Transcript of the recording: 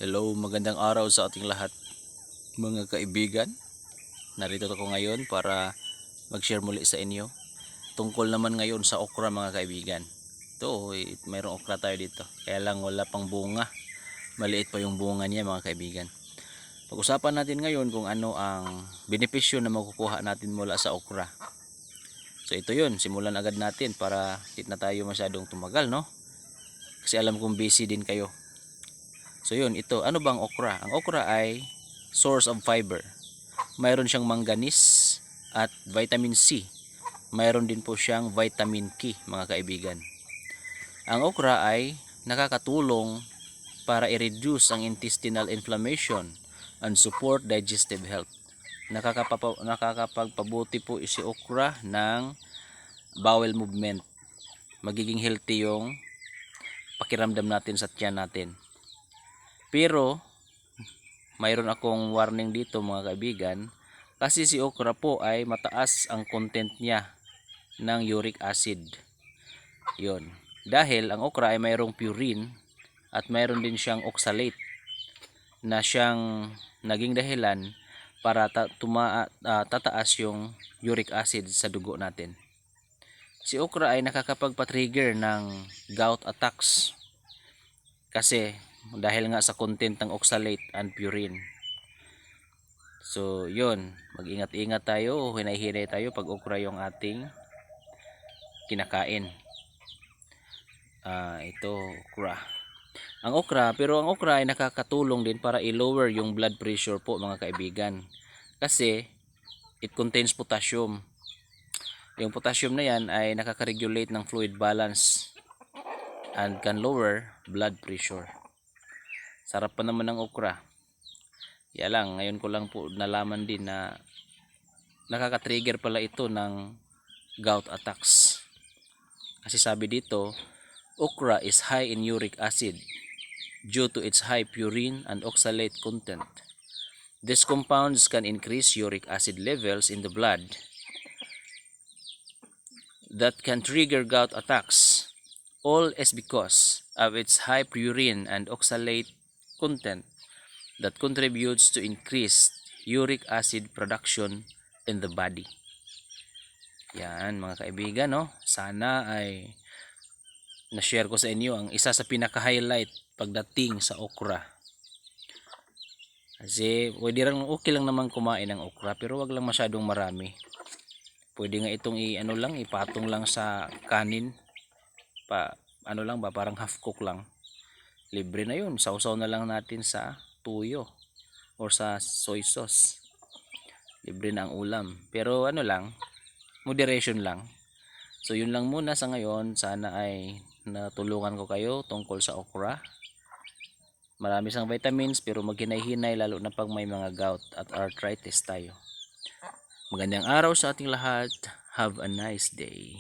Hello, magandang araw sa ating lahat mga kaibigan. Narito ako ngayon para mag-share muli sa inyo. Tungkol naman ngayon sa okra mga kaibigan. Ito, mayroong okra tayo dito. Kaya lang wala pang bunga. Maliit pa yung bunga niya mga kaibigan. Pag-usapan natin ngayon kung ano ang benepisyo na makukuha natin mula sa okra. So ito yun, simulan agad natin para hindi na tayo masyadong tumagal, no? Kasi alam kong busy din kayo. So yun, ito, ano bang okra? Ang okra ay source of fiber. Mayroon siyang manganese at vitamin C. Mayroon din po siyang vitamin K, mga kaibigan. Ang okra ay nakakatulong para i-reduce ang intestinal inflammation and support digestive health. Nakakapagpabuti po si okra ng bowel movement. Magiging healthy yung pakiramdam natin sa tiyan natin. Pero mayroon akong warning dito mga kaibigan, kasi si okra po ay mataas ang content niya ng uric acid. Yun. Dahil ang okra ay mayroong purine at mayroon din siyang oxalate na siyang naging dahilan para tataas yung uric acid sa dugo natin. Si okra ay nakakapagpa-trigger ng gout attacks kasi dahil nga sa content ng oxalate and purine. So yun, mag-ingat-ingat tayo, hinay-hinay tayo pag okra yung ating kinakain. Ito okra. Pero ang okra ay nakakatulong din para i-lower yung blood pressure po mga kaibigan. Kasi it contains potassium. Yung potassium na yan ay nakaka-regulate ng fluid balance and can lower blood pressure. Sarap pa naman ng okra. Kaya lang, ngayon ko lang po nalaman din na nakaka-trigger pala ito ng gout attacks. Kasi sabi dito, okra is high in uric acid due to its high purine and oxalate content. These compounds can increase uric acid levels in the blood that can trigger gout attacks. All is because of its high purine and oxalate content that contributes to increased uric acid production in the body. Yan mga kaibigan, no? Sana ay na-share ko sa inyo ang isa sa pinaka-highlight pagdating sa okra. Kasi pwede lang, okay lang naman kumain ng okra pero wag lang masyadong marami. Pwede nga itong ipatong lang sa kanin. Parang half cook lang. Libre na yun. Sausaw na lang natin sa tuyo or sa soy sauce. Libre na ang ulam. Pero moderation lang. So yun lang muna sa ngayon. Sana ay natulungan ko kayo tungkol sa okra. Marami siyang vitamins pero maghinay-hinay lalo na pag may mga gout at arthritis tayo. Magandang araw sa ating lahat. Have a nice day.